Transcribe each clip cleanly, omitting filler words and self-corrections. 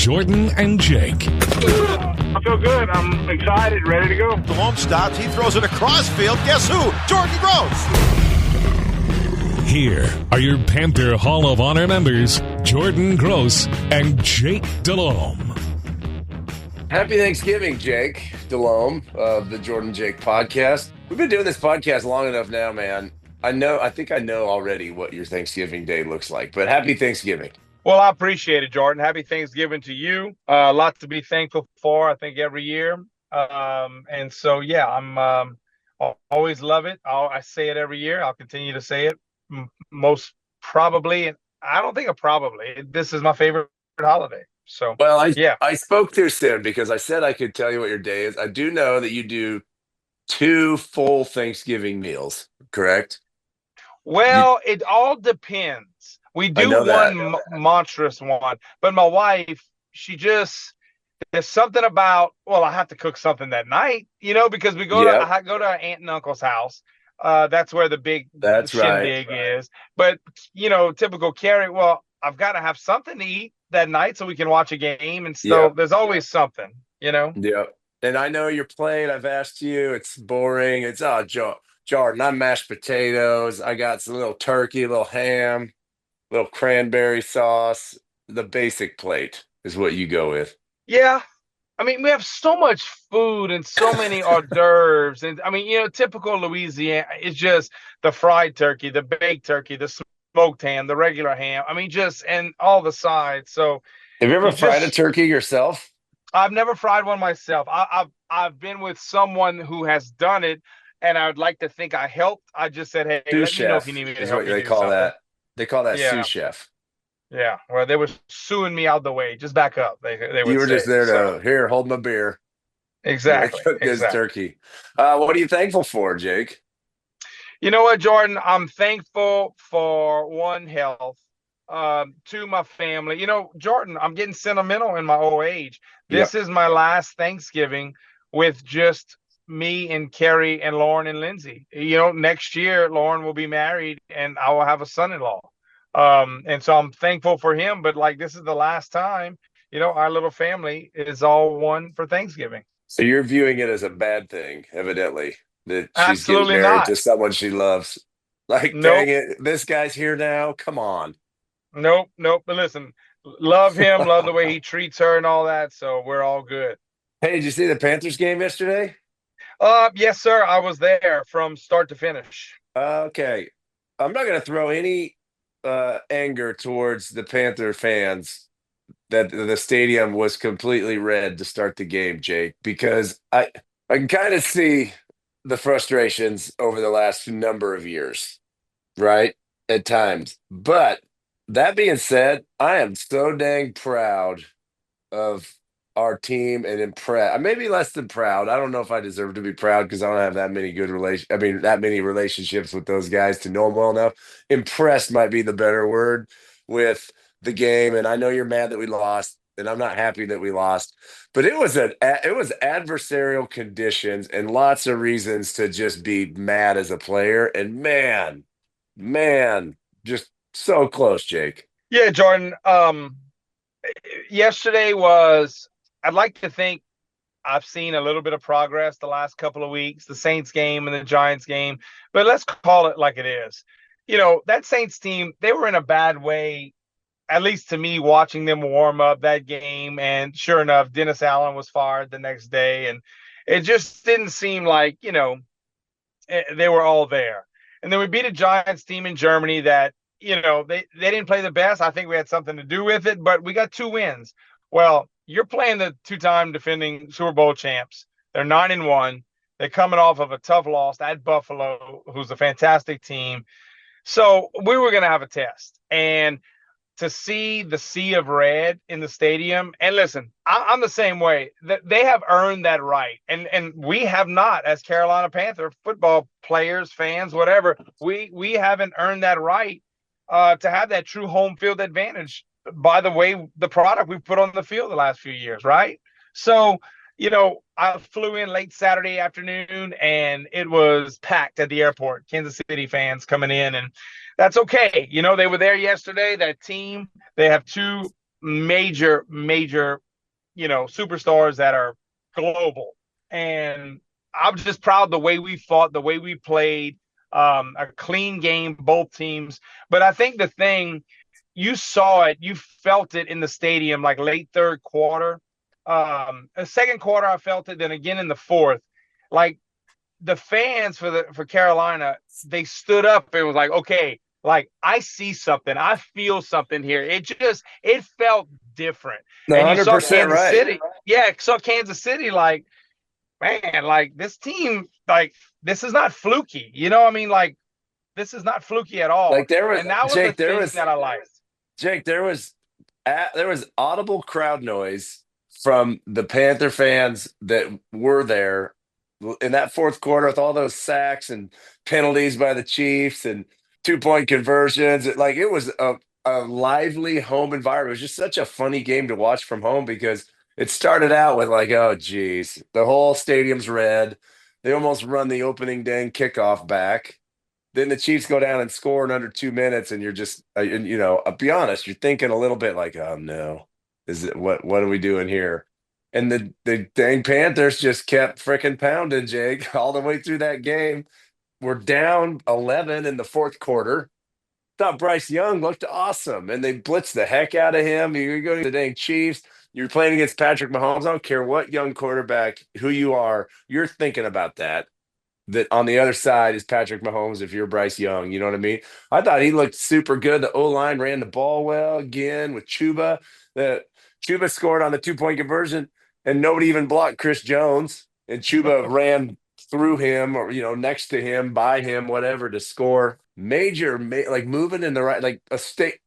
Jordan and Jake. I feel good. I'm excited, ready to go. DeLome stops. He throws it across field. Guess who? Jordan Gross. Here are your Panther Hall of Honor members, Jordan Gross and Jake DeLome. Happy Thanksgiving, Jake DeLome of the Jordan Jake podcast. We've been doing this podcast long enough now, man. I think I know already what your Thanksgiving day looks like, but happy Thanksgiving. Well, I appreciate it, Jordan. Happy Thanksgiving to you. A lot to be thankful for, I think, every year. And so, yeah, I'm always love it. I say it every year. I'll continue to say it. Most probably, and I don't think this is my favorite holiday. So, well, yeah. I spoke too soon because I said I could tell you what your day is. I do know that you do 2 full Thanksgiving meals, correct? Well, it all depends. We do one monstrous one, but my wife, there's something about, I have to cook something that night, because I go to our aunt and uncle's house. That's where the big shindig is. But, typical Carrie, I've got to have something to eat that night so we can watch a game. And so there's always something, Yeah. And I know you're playing. I've asked you. It's boring. It's, Jordan, I'm mashed potatoes. I got some little turkey, a little ham, little cranberry sauce. The basic plate is what you go with. Yeah. I mean, we have so much food and so many hors d'oeuvres. And I mean, typical Louisiana, it's just the fried turkey, the baked turkey, the smoked ham, the regular ham. I mean, and all the sides. So have you ever fried a turkey yourself? I've never fried one myself. I've been with someone who has done it, and I would like to think I helped. I just said, hey, let me know if you need me to help you. They call that. They call that sous chef. Yeah, well, they were suing me out the way. Just back up. They would you were just there to here, hold my beer. Exactly. Cook this turkey. What are you thankful for, Jake? You know what, Jordan? I'm thankful for one, health. 2, my family. Jordan, I'm getting sentimental in my old age. This is my last Thanksgiving with just me and Carrie and Lauren and Lindsay. Next year Lauren will be married and I will have a son-in-law. And so I'm thankful for him, but this is the last time, our little family is all one for Thanksgiving. So you're viewing it as a bad thing, evidently, that she's Absolutely getting married not. to someone she loves. Dang it, this guy's here now. Come on. Nope. But listen, love him, love the way he treats her and all that. So we're all good. Hey, did you see the Panthers game yesterday? Yes, sir. I was there from start to finish. Okay. I'm not going to throw any anger towards the Panther fans that the stadium was completely red to start the game, Jake, because I can kind of see the frustrations over the last number of years, right? At times. But that being said, I am so dang proud of our team and impressed. Maybe less than proud. I don't know if I deserve to be proud because I don't have that many that many relationships with those guys to know them well enough. Impressed might be the better word with the game. And I know you're mad that we lost, and I'm not happy that we lost. But it was adversarial conditions and lots of reasons to just be mad as a player. And man, just so close, Jake. Yeah, Jordan. Yesterday I'd like to think I've seen a little bit of progress the last couple of weeks, the Saints game and the Giants game, but let's call it like it is. That Saints team, they were in a bad way, at least to me, watching them warm up that game. And sure enough, Dennis Allen was fired the next day. And it just didn't seem like, they were all there. And then we beat a Giants team in Germany that, they didn't play the best. I think we had something to do with it, but we got 2 wins. Well, you're playing the 2-time defending Super Bowl champs. They're 9-1. They're coming off of a tough loss at Buffalo, who's a fantastic team. So we were going to have a test. And to see the sea of red in the stadium, and listen, I'm the same way. They have earned that right. And we have not, as Carolina Panther football players, fans, whatever, we haven't earned that right to have that true home field advantage by the way the product we've put on the field the last few years, right? So, I flew in late Saturday afternoon and it was packed at the airport, Kansas City fans coming in, and that's okay. They were there yesterday, that team. They have 2 major, superstars that are global. And I'm just proud the way we fought, the way we played, a clean game, both teams. But I think the thing, you saw it, you felt it in the stadium, like late third quarter. The second quarter, I felt it. Then again in the fourth, like the fans for Carolina, they stood up and was like, okay, like I see something, I feel something here. It felt different. And you saw 100% Kansas right. City, yeah, saw Kansas City, like, man, like this team, like this is not fluky. You know what I mean? Like this is not fluky at all. Like there was And that was the Jake, thing that I liked. there was audible crowd noise from the Panther fans that were there in that fourth quarter with all those sacks and penalties by the Chiefs and 2-point conversions. Like it was a lively home environment. It was just such a funny game to watch from home because it started out with like, oh geez, the whole stadium's red. They almost run the opening dang kickoff back. Then the Chiefs go down and score in under 2 minutes, and you're just, I'll be honest, you're thinking a little bit like, oh no, is it what are we doing here? And the dang Panthers just kept freaking pounding, Jake, all the way through that game. We're down 11 in the fourth quarter. Thought Bryce Young looked awesome, and they blitzed the heck out of him. You're going to the dang Chiefs. You're playing against Patrick Mahomes. I don't care what young quarterback, who you are, you're thinking about that. That on the other side is Patrick Mahomes if you're Bryce Young. You know what I mean? I thought he looked super good. The O-line ran the ball well again with Chuba. The Chuba scored on the 2-point conversion, and nobody even blocked Chris Jones. And Chuba ran through him or, next to him, by him, whatever, to score. Like moving in the right, like a state.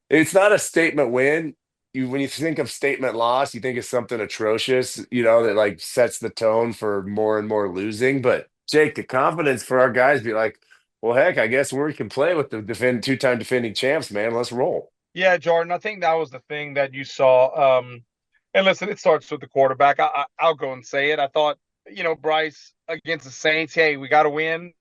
It's not a statement win. When you think of statement loss, you think of something atrocious, that like sets the tone for more and more losing. But Jake, the confidence for our guys be like, well, heck, I guess we can play with the two-time defending champs, man. Let's roll. Yeah, Jordan, I think that was the thing that you saw. And listen, it starts with the quarterback. I'll go and say it. I thought, Bryce against the Saints, hey, we got to win.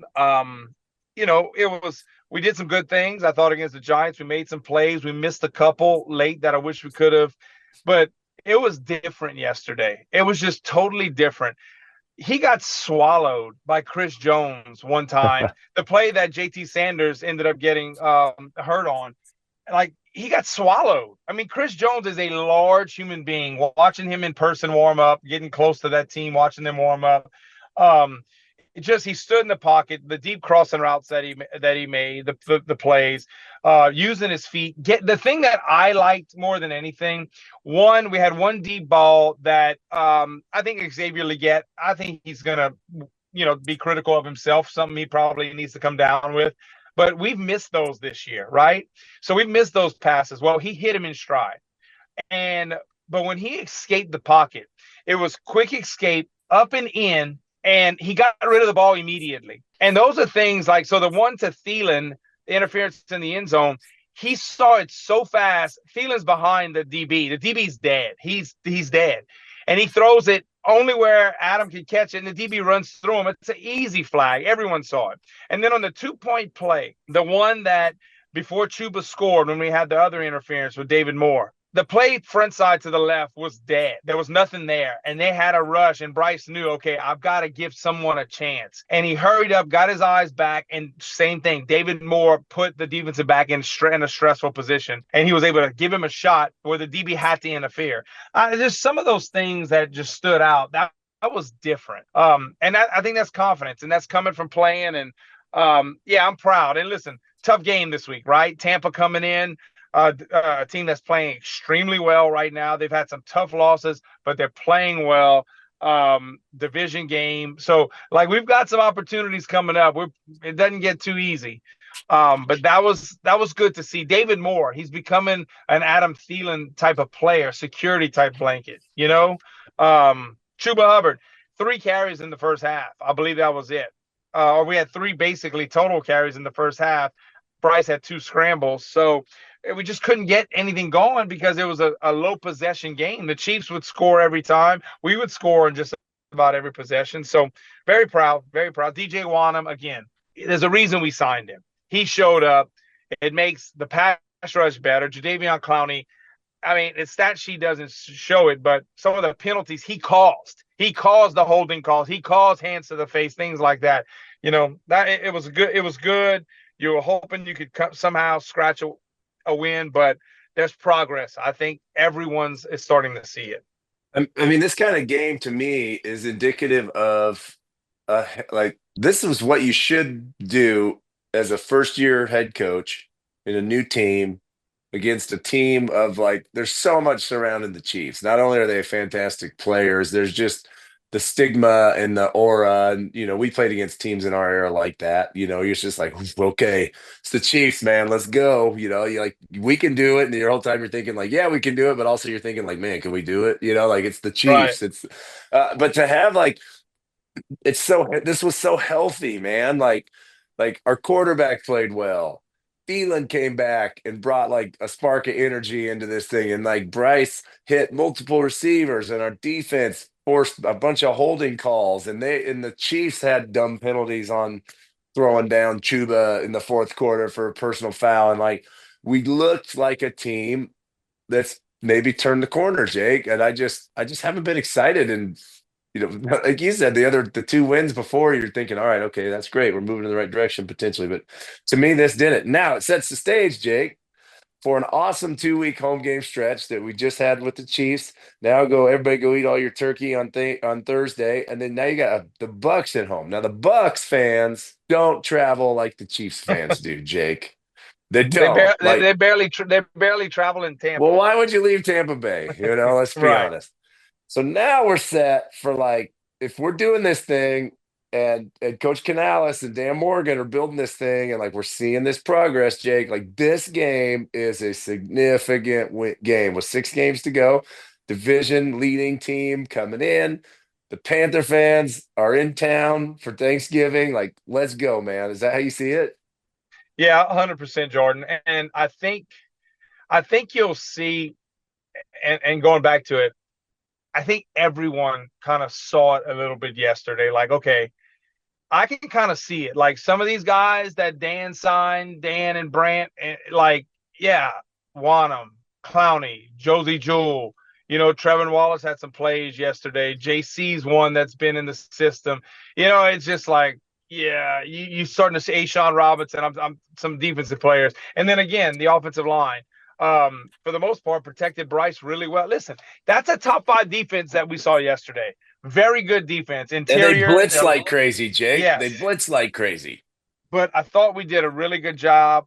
We did some good things. I thought against the Giants, we made some plays. We missed a couple late that I wish we could have. But it was different yesterday. It was just totally different. He got swallowed by Chris Jones one time. The play that JT Sanders ended up getting hurt on, like he got swallowed. I mean, Chris Jones is a large human being. Watching him in person warm up, getting close to that team, watching them warm up. He stood in the pocket, the deep crossing routes that he made, the plays, using his feet. The thing that I liked more than anything, we had one deep ball that I think Xavier Legette, I think he's gonna, be critical of himself, something he probably needs to come down with. But we've missed those this year, right? So we've missed those passes. Well, he hit him in stride. But when he escaped the pocket, it was quick escape, up and in, and he got rid of the ball immediately. And those are things like, so the one to Thielen, the interference in the end zone, he saw it so fast. Thielen's behind the DB. The DB's dead. He's dead. And he throws it only where Adam can catch it, and the DB runs through him. It's an easy flag. Everyone saw it. And then on the 2-point play, the one that before Chuba scored when we had the other interference with David Moore, the play front side to the left was dead. There was nothing there. And they had a rush, and Bryce knew, okay, I've got to give someone a chance. And he hurried up, got his eyes back, and same thing. David Moore put the defensive back in a stressful position, and he was able to give him a shot where the DB had to interfere. There's some of those things that just stood out. That was different. I think that's confidence, and that's coming from playing. And, I'm proud. And listen, tough game this week, right? Tampa coming in. A team that's playing extremely well right now. They've had some tough losses, but they're playing well. Division game. So, like, we've got some opportunities coming up. It doesn't get too easy. But that was good to see. David Moore, he's becoming an Adam Thielen type of player, security type blanket, Chuba Hubbard, 3 carries in the first half. I believe that was it. Or we had 3 basically total carries in the first half. Bryce had 2 scrambles. So we just couldn't get anything going because it was a low possession game. The Chiefs would score every time. We would score in just about every possession. So very proud, very proud. DJ Wanham, again, there's a reason we signed him. He showed up. It makes the pass rush better. Jadeveon Clowney, I mean, the stat sheet doesn't show it, but some of the penalties he caused. He caused the holding calls. He caused hands to the face, things like that. That it was good. It was good. You were hoping you could somehow scratch a win, but there's progress. I think everyone's is starting to see it. I mean, this kind of game to me is indicative of like this is what you should do as a first year head coach in a new team against a team of like there's so much surrounding the Chiefs. Not only are they fantastic players, there's just the stigma and the aura. And we played against teams in our era like that. You're just like, okay, it's the Chiefs, man. Let's go. You like we can do it. And the whole time you're thinking like, yeah, we can do it, but also you're thinking like, man, can we do it? Like it's the Right. Chiefs. It's but to have like this was so healthy, man. Like our quarterback played well. Thielen came back and brought like a spark of energy into this thing. And like Bryce hit multiple receivers and our defense forced a bunch of holding calls. And the Chiefs had dumb penalties on throwing down Chuba in the fourth quarter for a personal foul. And like we looked like a team that's maybe turned the corner, Jake. And I just haven't been excited. And like you said, the two wins before, you're thinking, all right, okay, that's great. We're moving in the right direction potentially. But to me, this didn't. Now it sets the stage, Jake, for an awesome 2-week home game stretch that we just had with the Chiefs. Now everybody go eat all your turkey on Thursday, and then now you got the Bucks at home. Now the Bucks fans don't travel like the Chiefs fans do, Jake. They don't. They barely travel in Tampa. Well, why would you leave Tampa Bay? Let's be Right. honest. So now we're set for like if we're doing this thing and Coach Canales and Dan Morgan are building this thing and like we're seeing this progress, Jake, like this game is a significant game with 6 games to go. Division leading team coming in. The Panther fans are in town for Thanksgiving. Like, let's go, man. Is that how you see it? Yeah, 100%, Jordan. And I think you'll see, and going back to it, I think everyone kind of saw it a little bit yesterday. Like, okay, I can kind of see it. Like some of these guys that Dan signed, Dan and Brant, and like, yeah, Wanham, Clowney, Josie Jewell, Trevin Wallace had some plays yesterday. JC's one that's been in the system. It's just like, yeah, you starting to see Ashawn Robinson. I'm some defensive players. And then again, the offensive line. For the most part, protected Bryce really well. Listen, that's a top 5 defense that we saw yesterday. Very good defense. Interior. And they blitz like crazy, Jake. Yes. They blitz like crazy. But I thought we did a really good job.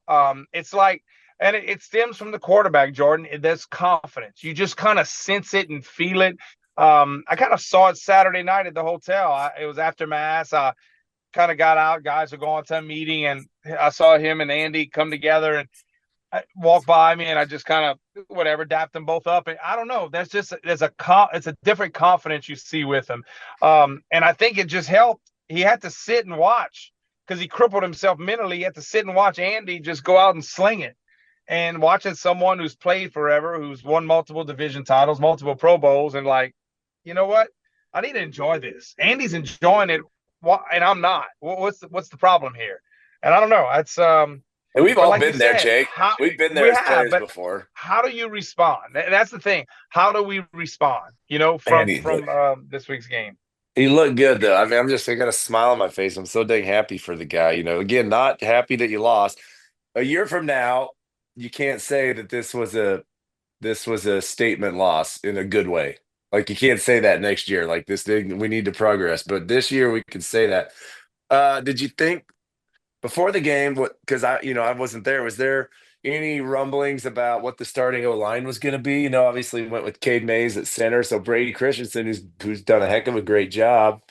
It's like, and it stems from the quarterback, Jordan. There's confidence. You just kind of sense it and feel it. I kind of saw it Saturday night at the hotel. It was after Mass. I kind of got out. Guys were going to a meeting, and I saw him and Andy come together and walked by me, and I just kind of dapped them both up. And I don't know. It's a different confidence you see with him. And I think it just helped. He had to sit and watch because he crippled himself mentally. He had to sit and watch Andy just go out and sling it. And watching someone who's played forever, who's won multiple division titles, multiple Pro Bowls, and like, you know what? I need to enjoy this. Andy's enjoying it, and I'm not. What's the problem here? And I don't know. That's And we've all been there, Jake. We've been there as players before. How do you respond? That's the thing. How do we respond? From this week's game. He looked good though. I mean, I got a smile on my face. I'm so dang happy for the guy. Again, not happy that you lost. A year from now, you can't say that this was a statement loss in a good way. Like you can't say that next year. Like this thing, we need to progress. But this year we can say that. Did you think before the game, because I wasn't there, was there any rumblings about what the starting O-line was going to be? Obviously went with Cade Mays at center. So Brady Christensen, who's done a heck of a great job,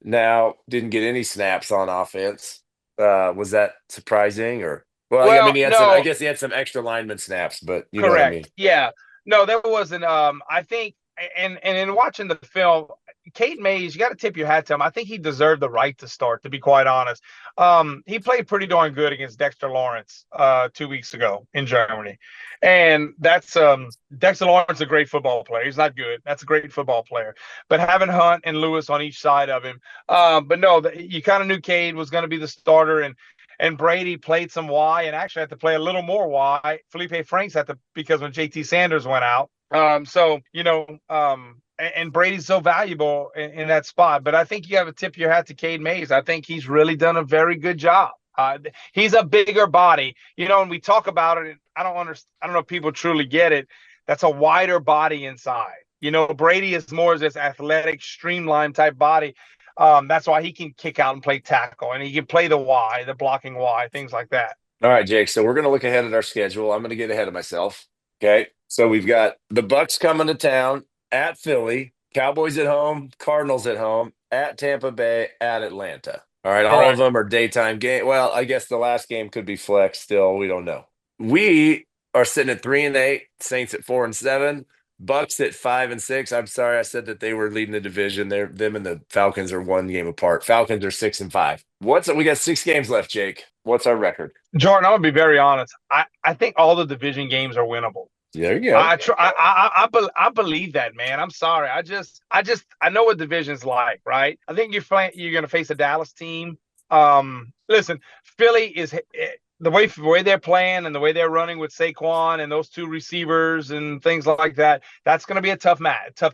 now didn't get any snaps on offense. Was that surprising or? Well, I mean, I guess he had some extra lineman snaps, but you know what I mean. Yeah. No, there wasn't. I think, and in watching the film, Cade Mays, you got to tip your hat to him. I think he deserved the right to start, to be quite honest. He played pretty darn good against Dexter Lawrence 2 weeks ago in Germany. And that's Dexter Lawrence is a great football player. He's not good. That's a great football player. But having Hunt and Lewis on each side of him. But no, you kind of knew Cade was going to be the starter. And and Brady played some Y and actually had to play a little more Y. Felipe Franks had to, because when JT Sanders went out. And Brady's so valuable in that spot. But I think you have to tip your hat to Cade Mays. I think he's really done a very good job. He's a bigger body, and we talk about it. I don't know if people truly get it. That's a wider body inside. Brady is more of this athletic, streamlined type body. That's why he can kick out and play tackle, and he can play the Y, the blocking Y, things like that. All right, Jake. So we're going to look ahead at our schedule. I'm going to get ahead of myself. Okay. So we've got the Bucks coming to town, at Philly, Cowboys at home, Cardinals at home, at Tampa Bay, at Atlanta. All right. All of them are daytime game. Well, I guess the last game could be flex still. We don't know. We are sitting at 3-8, Saints at 4-7, Bucks at 5-6. I'm sorry, I said that they were leading the division. Them and the Falcons are one game apart. Falcons are 6-5. We got 6 games left, Jake. What's our record? Jordan, I'm gonna be very honest. I think all the division games are winnable. There you go. I believe that, man. I'm sorry. I know what division's like, right? I think you're gonna face a Dallas team. Listen, Philly is the way they're playing and the way they're running with Saquon and those two receivers and things like that. That's gonna be a tough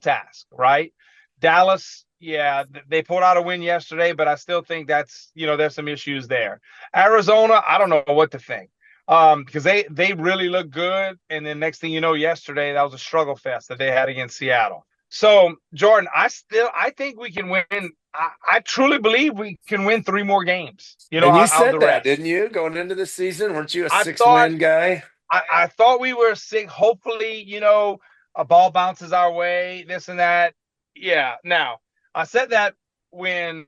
task, right? Dallas. Yeah, they pulled out a win yesterday, but I still think that's, there's some issues there. Arizona, I don't know what to think. Because they really look good. And then next thing you know, yesterday, that was a struggle fest that they had against Seattle. So, Jordan, I think we can win. I truly believe we can win 3 more games. And you said that, didn't you? Going into the season, weren't you a 6-win guy? I thought we were 6. Hopefully, a ball bounces our way, this and that. Yeah. Now, I said that when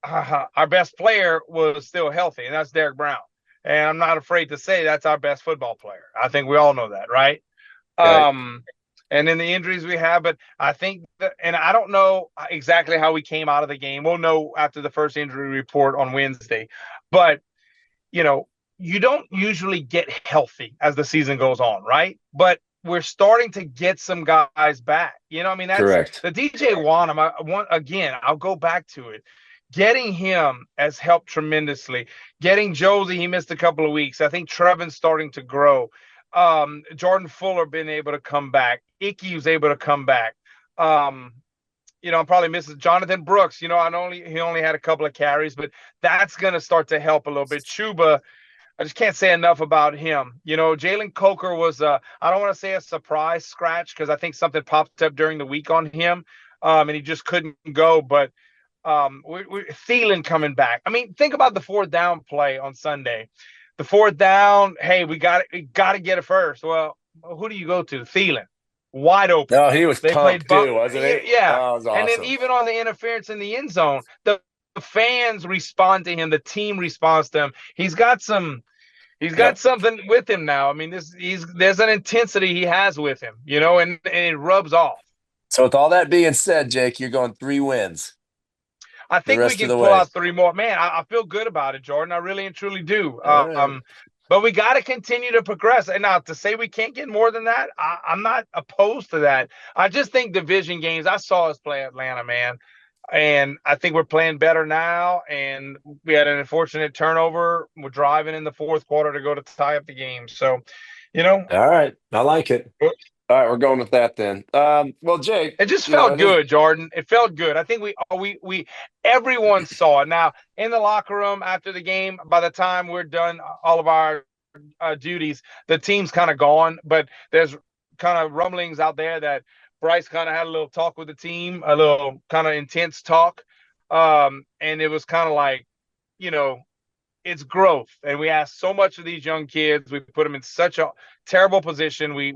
our best player was still healthy, and that's Derek Brown. And I'm not afraid to say that's our best football player. I think we all know that, right? And then the injuries we have, but I think and I don't know exactly how we came out of the game. We'll know after the first injury report on Wednesday. But, you don't usually get healthy as the season goes on, right? But we're starting to get some guys back. That's correct. The DJ Wonnum. Again, I'll go back to it. Getting him has helped tremendously. Getting Josie, he missed a couple of weeks. I think Trevin's starting to grow. Jordan Fuller been able to come back. Icky was able to come back. I'm probably missing Jonathan Brooks. He only had a couple of carries, but that's going to start to help a little bit. Chuba, I just can't say enough about him. Jalen Coker was, I don't want to say a surprise scratch because I think something popped up during the week on him, and he just couldn't go. But Thielen coming back. I mean, think about the 4th down play on Sunday. The 4th down, hey, we got to get it first. Well, who do you go to? Thielen. Wide open. No, he was pumped too, wasn't he? Yeah. Oh, awesome. And then even on the interference in the end zone, the fans respond to him. The team responds to him. He's got something with him now. I mean, there's an intensity he has with him, and it rubs off. So with all that being said, Jake, you're going 3 wins. I think we can pull out 3 more. Man, I feel good about it, Jordan. I really and truly do. Right. But we got to continue to progress. And now to say we can't get more than that, I'm not opposed to that. I just think division games, I saw us play Atlanta, man. And I think we're playing better now. And we had an unfortunate turnover. We're driving in the 4th quarter to go to tie up the game. So, All right. I like it. All right, we're going with that then. Well, Jake, it just felt good, Jordan. It felt good. I think we everyone saw it. Now in the locker room after the game, by the time we're done all of our duties, the team's kind of gone. But there's kind of rumblings out there that Bryce kind of had a little talk with the team, a little kind of intense talk, and it was kind of like, it's growth, and we asked so much of these young kids. We put them in such a terrible position. We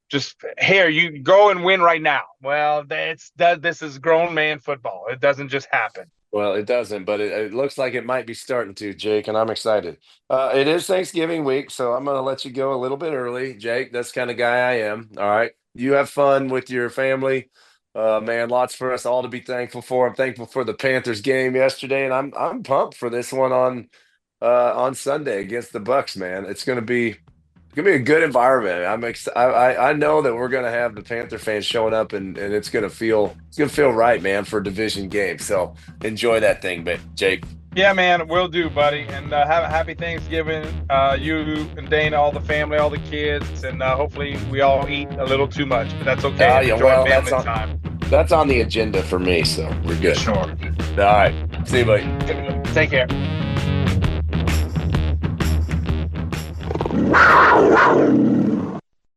just, here, you go and win right now. Well, this is grown man football. It doesn't just happen. Well, it doesn't, but it looks like it might be starting to, Jake, and I'm excited. It is Thanksgiving week, so I'm going to let you go a little bit early, Jake. That's the kind of guy I am. All right. You have fun with your family. Man, lots for us all to be thankful for. I'm thankful for the Panthers game yesterday, and I'm pumped for this one on Sunday against the Bucks, man. It's going to be a good environment. I know that we're going to have the Panther fans showing up, and it's going to feel right, man, for a division game. So enjoy that thing, Jake. Yeah, man, will do, buddy. And have a happy Thanksgiving. You and Dana, all the family, all the kids, and hopefully we all eat a little too much, but that's okay. Enjoy family time. That's on the agenda for me, so we're good. Sure. All right. See you, buddy. Take care.